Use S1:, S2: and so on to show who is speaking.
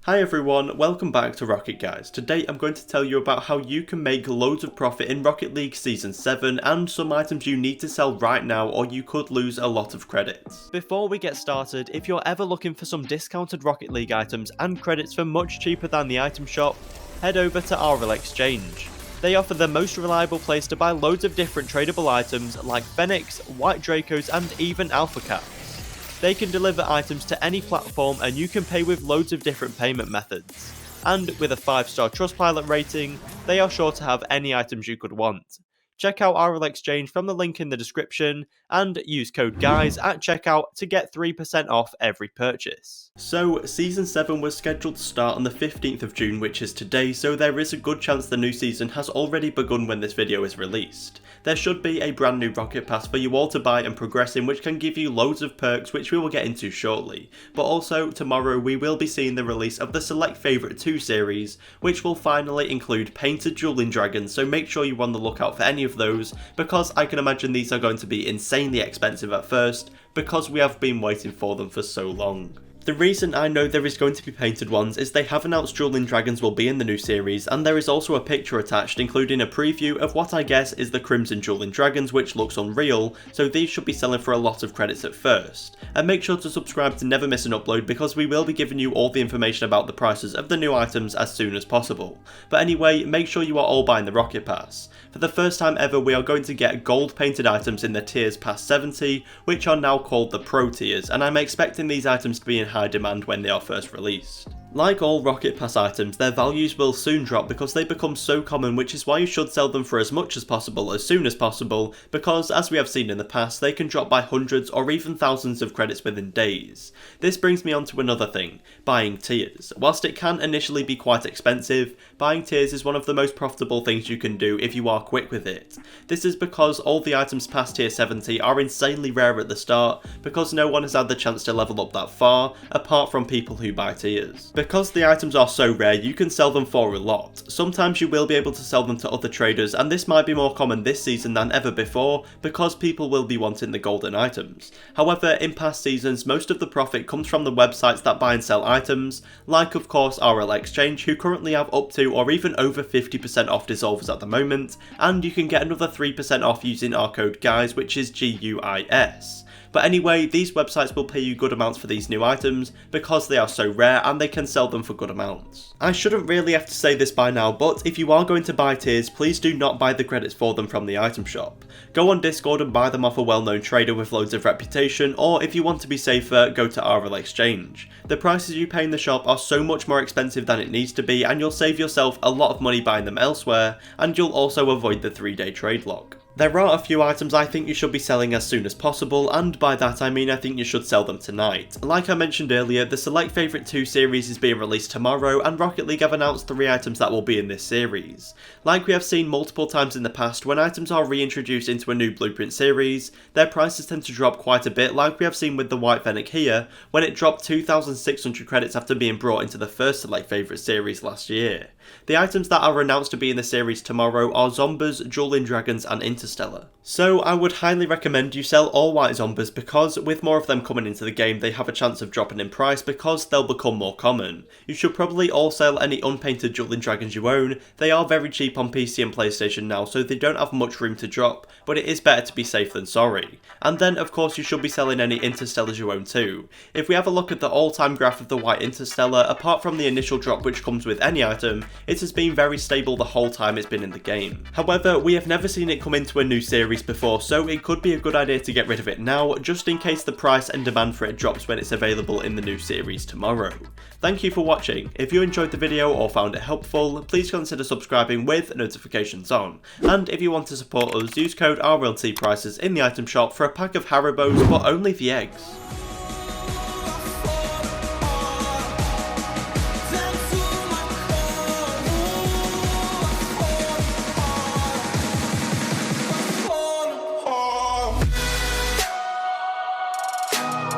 S1: Hi everyone, welcome back to Rocket Guys. Today I'm going to tell you about how you can make loads of profit in Rocket League Season 7 and some items you need to sell right now or you could lose a lot of credits. Before we get started, if you're ever looking for some discounted Rocket League items and credits for much cheaper than the item shop, head over to RL Exchange. They offer the most reliable place to buy loads of different tradable items like Fenix, White Dracos and even Alpha Caps. They can deliver items to any platform and you can pay with loads of different payment methods. And with a 5-star Trustpilot rating, they are sure to have any items you could want. Check out RL Exchange from the link in the description and use code GUYS at checkout to get 3% off every purchase. So, Season 7 was scheduled to start on the 15th of June, which is today, so there is a good chance the new season has already begun when this video is released. There should be a brand new Rocket Pass for you all to buy and progress in, which can give you loads of perks, which we will get into shortly. But also, tomorrow we will be seeing the release of the Select Favourite 2 series, which will finally include painted dueling dragons, so make sure you're on the lookout for any of those, because I can imagine these are going to be insanely expensive at first, because we have been waiting for them for so long. The reason I know there is going to be painted ones is they have announced Dueling Dragons will be in the new series, and there is also a picture attached including a preview of what I guess is the Crimson Dueling Dragons, which looks unreal, so these should be selling for a lot of credits at first. And make sure to subscribe to never miss an upload because we will be giving you all the information about the prices of the new items as soon as possible. But anyway, make sure you are all buying the Rocket Pass. For the first time ever we are going to get gold painted items in the tiers past 70, which are now called the Pro tiers, and I'm expecting these items to be in high demand when they are first released. Like all Rocket Pass items, their values will soon drop because they become so common, which is why you should sell them for as much as possible as soon as possible, because as we have seen in the past, they can drop by hundreds or even thousands of credits within days. This brings me on to another thing, buying tiers. Whilst it can initially be quite expensive, buying tiers is one of the most profitable things you can do if you are quick with it. This is because all the items past tier 70 are insanely rare at the start, because no one has had the chance to level up that far, apart from people who buy tiers. Because the items are so rare, you can sell them for a lot. Sometimes you will be able to sell them to other traders, and this might be more common this season than ever before, because people will be wanting the golden items. However, in past seasons, most of the profit comes from the websites that buy and sell items, like of course RL Exchange, who currently have up to or even over 50% off dissolvers at the moment, and you can get another 3% off using our code GUYS, which is GUIS. But anyway, these websites will pay you good amounts for these new items because they are so rare and they can sell them for good amounts. I shouldn't really have to say this by now, but if you are going to buy tiers, please do not buy the credits for them from the item shop. Go on Discord and buy them off a well-known trader with loads of reputation, or if you want to be safer, go to RL Exchange. The prices you pay in the shop are so much more expensive than it needs to be, and you'll save yourself a lot of money buying them elsewhere, and you'll also avoid the 3-day trade lock. There are a few items I think you should be selling as soon as possible, and by that I mean I think you should sell them tonight. Like I mentioned earlier, the Select Favourite 2 series is being released tomorrow, and Rocket League have announced 3 items that will be in this series. Like we have seen multiple times in the past, when items are reintroduced into a new Blueprint series, their prices tend to drop quite a bit, like we have seen with the White Fennec here, when it dropped 2,600 credits after being brought into the first Select Favourite series last year. The items that are announced to be in the series tomorrow are Zombers, Dueling Dragons and Interstellar. So I would highly recommend you sell all white Zombers because with more of them coming into the game they have a chance of dropping in price because they'll become more common. You should probably all sell any unpainted Dueling Dragons you own. They are very cheap on PC and PlayStation now, so they don't have much room to drop, but it is better to be safe than sorry. And then of course you should be selling any Interstellars you own too. If we have a look at the all-time graph of the white Interstellar, apart from the initial drop which comes with any item, it has been very stable the whole time it's been in the game. However, we have never seen it come into a new series before, so it could be a good idea to get rid of it now, just in case the price and demand for it drops when it's available in the new series tomorrow. Thank you for watching. If you enjoyed the video or found it helpful, please consider subscribing with notifications on. And if you want to support us, use code RLT prices in the item shop for a pack of Haribos, but only the eggs.